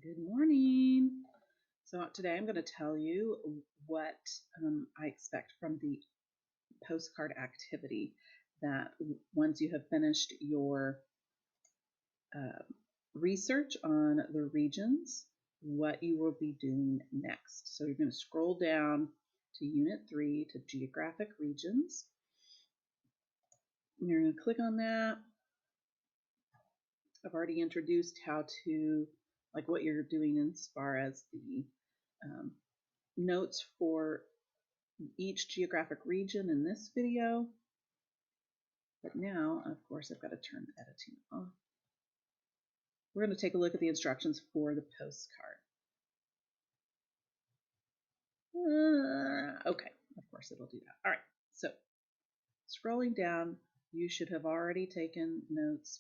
Good morning. So today I'm going to tell you what I expect from the postcard activity, that once you have finished your research on the regions, what you will be doing next. So you're going to scroll down to Unit 3 to Geographic Regions. You're going to click on that. I've already introduced how to, like, what you're doing as far as the notes for each geographic region in this video. But now, of course, I've got to turn the editing off. We're going to take a look at the instructions for the postcard. Okay, of course it'll do that. All right, so scrolling down, you should have already taken notes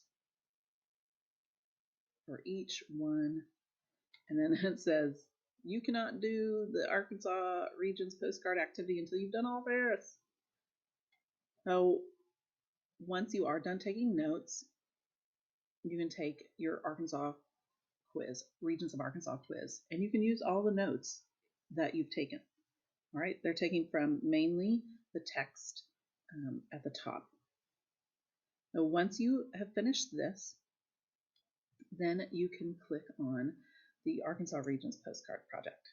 for each one. And then it says, you cannot do the Arkansas region's postcard activity until you've done all this. So once you are done taking notes, you can take your Arkansas quiz, Regions of Arkansas quiz, and you can use all the notes that you've taken. All right, they're taking from mainly the text at the top. So once you have finished this, then you can click on the Arkansas Regions Postcard Project,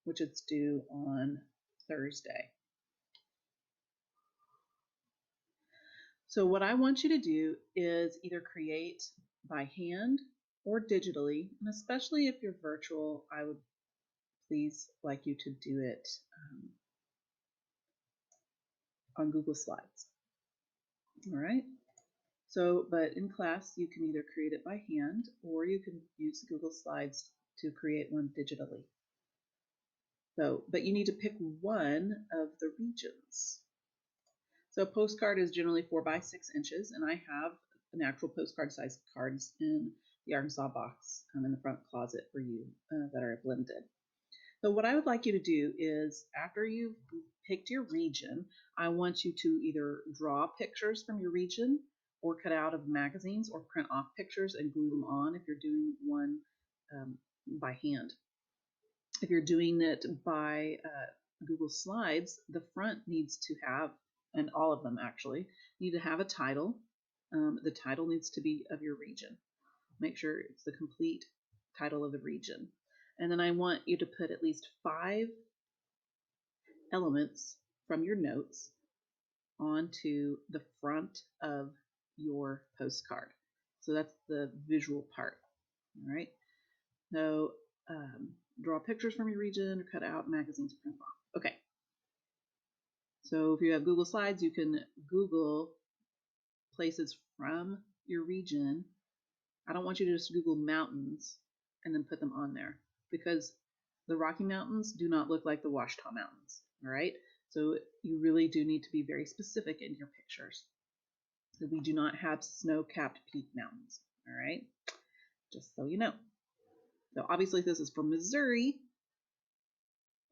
which is due on Thursday. So what I want you to do is either create by hand or digitally, and especially if you're virtual, I would please like you to do it on Google Slides. All right. So, but in class, you can either create it by hand or you can use Google Slides to create one digitally. So, but you need to pick one of the regions. So a postcard is generally 4 by 6 inches, and I have an actual postcard size cards in the Arkansas box in the front closet for you that are blended. So what I would like you to do is, after you've picked your region, I want you to either draw pictures from your region or cut out of magazines or print off pictures and glue them on if you're doing one by hand. If you're doing it by Google Slides, the front needs to have, and all of them actually, need to have a title. The title needs to be of your region. Make sure it's the complete title of the region. And then I want you to put at least 5 elements from your notes onto the front of your postcard. So that's the visual part. All right. So draw pictures from your region or cut out magazines, print off. Okay. So if you have Google Slides, you can Google places from your region. I don't want you to just Google mountains and then put them on there, because the Rocky Mountains do not look like the Ouachita Mountains, all right? So you really do need to be very specific in your pictures. So we do not have snow-capped peak mountains, all right? Just so you know. So obviously this is from Missouri,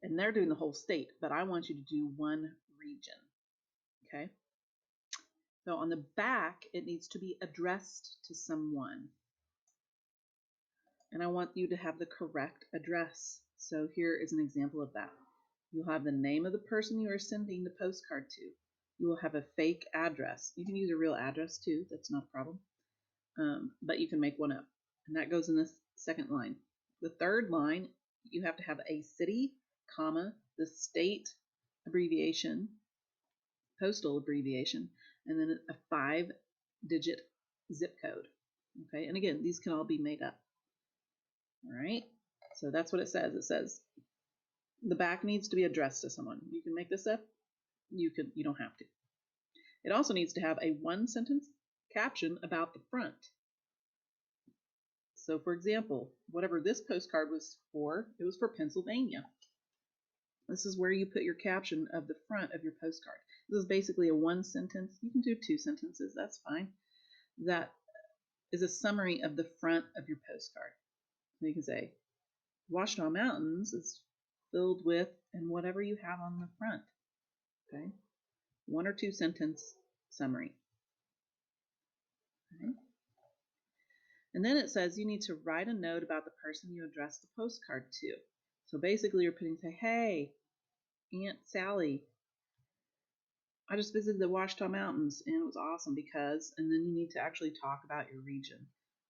and they're doing the whole state, but I want you to do one region, okay? So on the back, it needs to be addressed to someone. And I want you to have the correct address. So here is an example of that. You'll have the name of the person you are sending the postcard to. You will have a fake address. You can use a real address too, that's not a problem. But you can make one up. And that goes in the second line. The third line, you have to have a city, comma, the state abbreviation, postal abbreviation, and then a 5-digit zip code. Okay, and again, these can all be made up. All right, so that's what it says. It says the back needs to be addressed to someone. You can make this up. You don't have to. It also needs to have a 1-sentence caption about the front. So for example, whatever this postcard was for, it was for Pennsylvania. This is where you put your caption of the front of your postcard. This is basically a 1-sentence. You can do 2 sentences, that's fine. That is a summary of the front of your postcard. So you can say, Ouachita Mountains is filled with, and whatever you have on the front. Okay, 1 or 2 sentence summary. Okay. And then it says you need to write a note about the person you addressed the postcard to. So basically you're putting, say, hey, Aunt Sally, I just visited the Ouachita Mountains and it was awesome because, and then you need to actually talk about your region.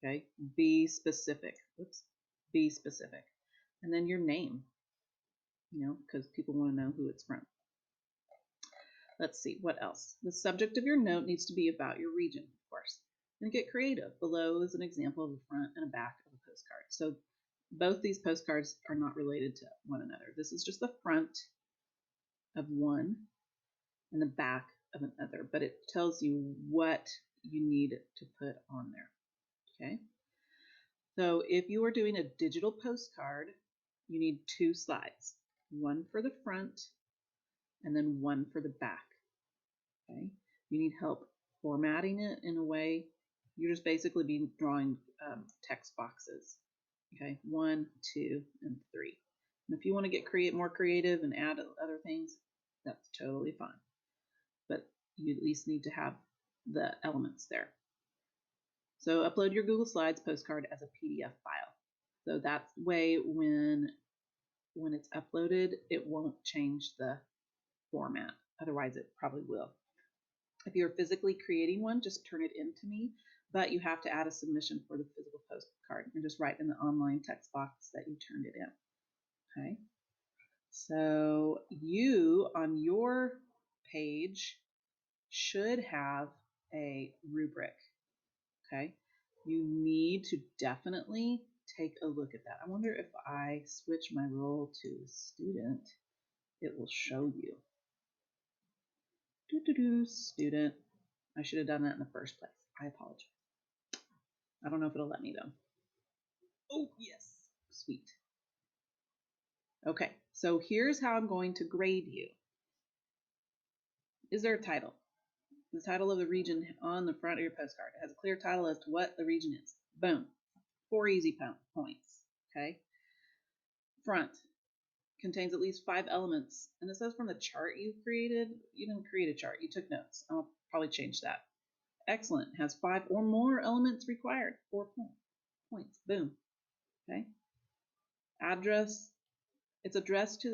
Okay, be specific. Oops, be specific. And then your name, because people want to know who it's from. Let's see, what else? The subject of your note needs to be about your region, of course. And get creative. Below is an example of the front and a back of a postcard. So both these postcards are not related to one another. This is just the front of one and the back of another, but it tells you what you need to put on there. Okay. So if you are doing a digital postcard, you need 2 slides, one for the front and then one for the back. Okay. You need help formatting it in a way. You're just basically be drawing text boxes. Okay, 1, 2, and 3. And if you want to get more creative and add other things, that's totally fine. But you at least need to have the elements there. So upload your Google Slides postcard as a PDF file. So that way when it's uploaded, it won't change the format. Otherwise, it probably will. If you're physically creating one, just turn it in to me, but you have to add a submission for the physical postcard and just write in the online text box that you turned it in. Okay. So you, on your page, should have a rubric. Okay. You need to definitely take a look at that. I wonder if I switch my role to student, it will show you. Student. I should have done that in the first place. I apologize. I don't know if it'll let me though. Oh, yes. Sweet. Okay, so here's how I'm going to grade you. Is there a title? The title of the region on the front of your postcard. It has a clear title as to what the region is. Boom. 4 easy points. Okay. Front contains at least 5 elements. And it says from the chart you created, you didn't create a chart, you took notes. I'll probably change that. Excellent. Has 5 or more elements required. 4 points. Boom. Okay. Address. It's addressed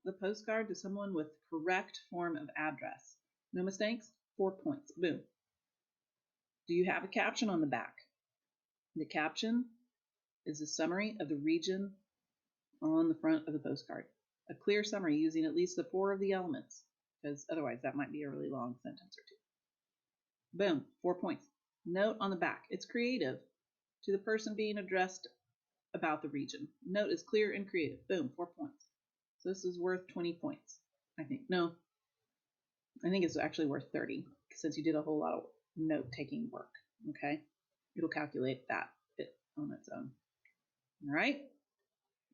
the postcard to someone with correct form of address. No mistakes? 4 points. Boom. Do you have a caption on the back? The caption is a summary of the region on the front of the postcard. A clear summary using at least the 4 of the elements, because otherwise that might be a really long sentence or 2. Boom. 4 points. Note on the back. It's creative to the person being addressed about the region. Note is clear and creative. Boom. 4 points. So this is worth 20 points, I think. No, I think it's actually worth 30 since you did a whole lot of note-taking work, okay? It'll calculate that bit on its own. All right,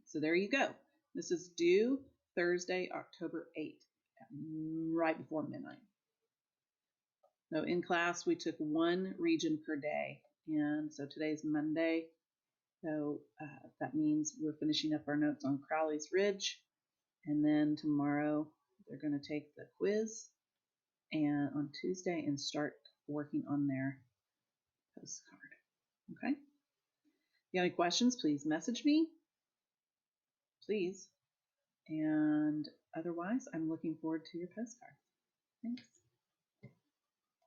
so there you go. This is due Thursday, October 8th, right before midnight. So in class, we took 1 region per day, and so today's Monday, so that means we're finishing up our notes on Crowley's Ridge, and then tomorrow they're going to take the quiz and on Tuesday and start working on their postcard. Okay? If you have any questions, please message me. Please. And otherwise, I'm looking forward to your postcard. Thanks.